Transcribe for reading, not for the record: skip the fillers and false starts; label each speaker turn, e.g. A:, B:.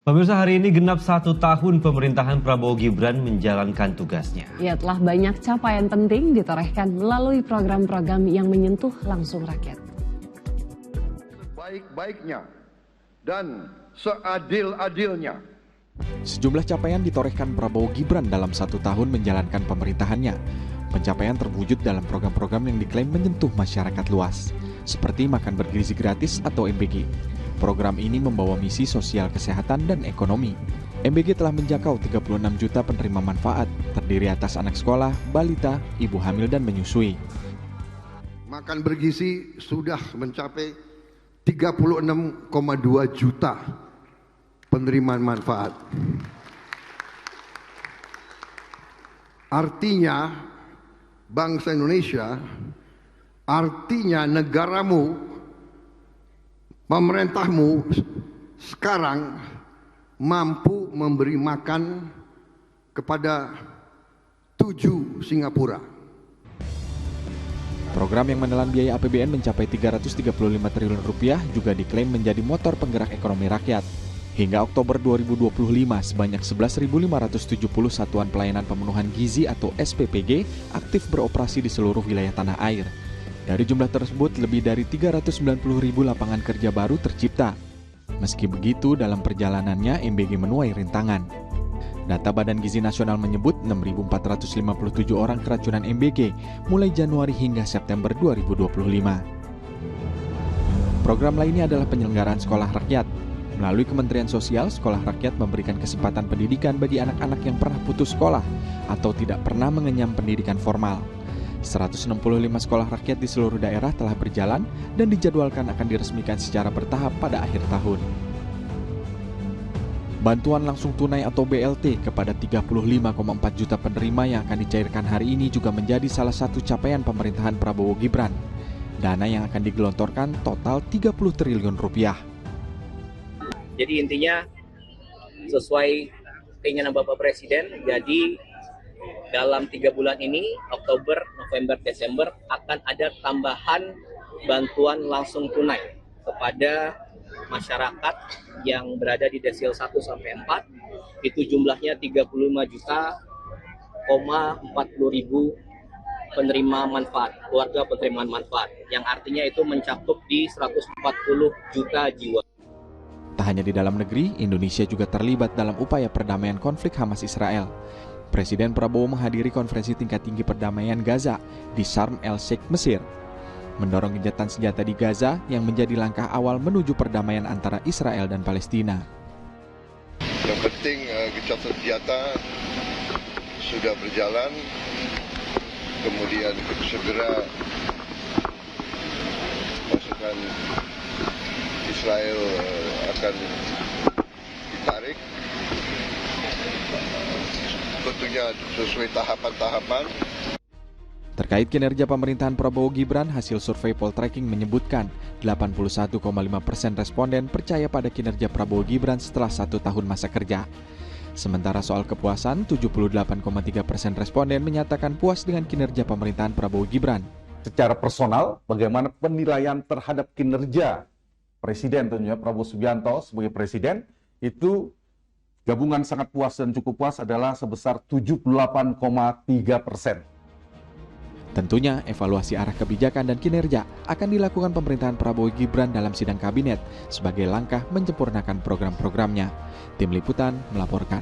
A: Pemirsa, hari ini genap 1 tahun pemerintahan Prabowo Gibran menjalankan tugasnya.
B: Ya, telah banyak capaian penting ditorehkan melalui program-program yang menyentuh langsung rakyat.
C: Sebaik-baiknya dan seadil-adilnya.
D: Sejumlah capaian ditorehkan Prabowo Gibran dalam 1 tahun menjalankan pemerintahannya. Pencapaian terwujud dalam program-program yang diklaim menyentuh masyarakat luas, seperti makan bergizi gratis atau MBG. Program ini membawa misi sosial kesehatan dan ekonomi. MBG telah menjangkau 36 juta penerima manfaat, terdiri atas anak sekolah, balita, ibu hamil dan menyusui.
C: Makan bergizi sudah mencapai 36,2 juta penerimaan manfaat. Artinya bangsa Indonesia, artinya negaramu, pemerintahmu sekarang mampu memberi makan kepada 7 Singapura.
D: Program yang menelan biaya APBN mencapai 335 triliun rupiah juga diklaim menjadi motor penggerak ekonomi rakyat. Hingga Oktober 2025, sebanyak 11.570 satuan pelayanan pemenuhan gizi atau SPPG aktif beroperasi di seluruh wilayah tanah air. Dari jumlah tersebut, lebih dari 390.000 lapangan kerja baru tercipta. Meski begitu, dalam perjalanannya MBG menuai rintangan. Data Badan Gizi Nasional menyebut 6.457 orang keracunan MBG mulai Januari hingga September 2025. Program lainnya adalah penyelenggaraan sekolah rakyat. Melalui Kementerian Sosial, sekolah rakyat memberikan kesempatan pendidikan bagi anak-anak yang pernah putus sekolah atau tidak pernah mengenyam pendidikan formal. 165 sekolah rakyat di seluruh daerah telah berjalan dan dijadwalkan akan diresmikan secara bertahap pada akhir tahun. Bantuan langsung tunai atau BLT kepada 35,4 juta penerima yang akan dicairkan hari ini juga menjadi salah satu capaian pemerintahan Prabowo Gibran. Dana yang akan digelontorkan total 30 triliun rupiah.
E: Jadi intinya sesuai keinginan Bapak Presiden, jadi dalam 3 bulan ini, Oktober, November, Desember, akan ada tambahan bantuan langsung tunai kepada masyarakat yang berada di desil 1 sampai 4. Itu jumlahnya 35 juta, 40 ribu penerima manfaat, keluarga penerima manfaat, yang artinya itu mencakup di 140 juta jiwa.
D: Tak hanya di dalam negeri, Indonesia juga terlibat dalam upaya perdamaian konflik Hamas-Israel. Presiden Prabowo menghadiri konferensi tingkat tinggi perdamaian Gaza di Sharm el-Sheikh, Mesir, mendorong gencatan senjata di Gaza yang menjadi langkah awal menuju perdamaian antara Israel dan Palestina.
C: Yang penting gencatan senjata sudah berjalan, kemudian segera pasukan Israel akan ditarik. Tentunya sesuai tahapan-tahapan.
D: Terkait kinerja pemerintahan Prabowo Gibran, hasil survei Poltreking menyebutkan 81,5% responden percaya pada kinerja Prabowo Gibran setelah 1 tahun masa kerja. Sementara soal kepuasan, 78,3% responden menyatakan puas dengan kinerja pemerintahan Prabowo Gibran.
F: Secara personal, bagaimana penilaian terhadap kinerja Presiden, tentunya Prabowo Subianto sebagai Presiden, itu gabungan sangat puas dan cukup puas adalah sebesar 78,3%.
D: Tentunya evaluasi arah kebijakan dan kinerja akan dilakukan pemerintahan Prabowo Gibran dalam sidang kabinet sebagai langkah menyempurnakan program-programnya. Tim Liputan melaporkan.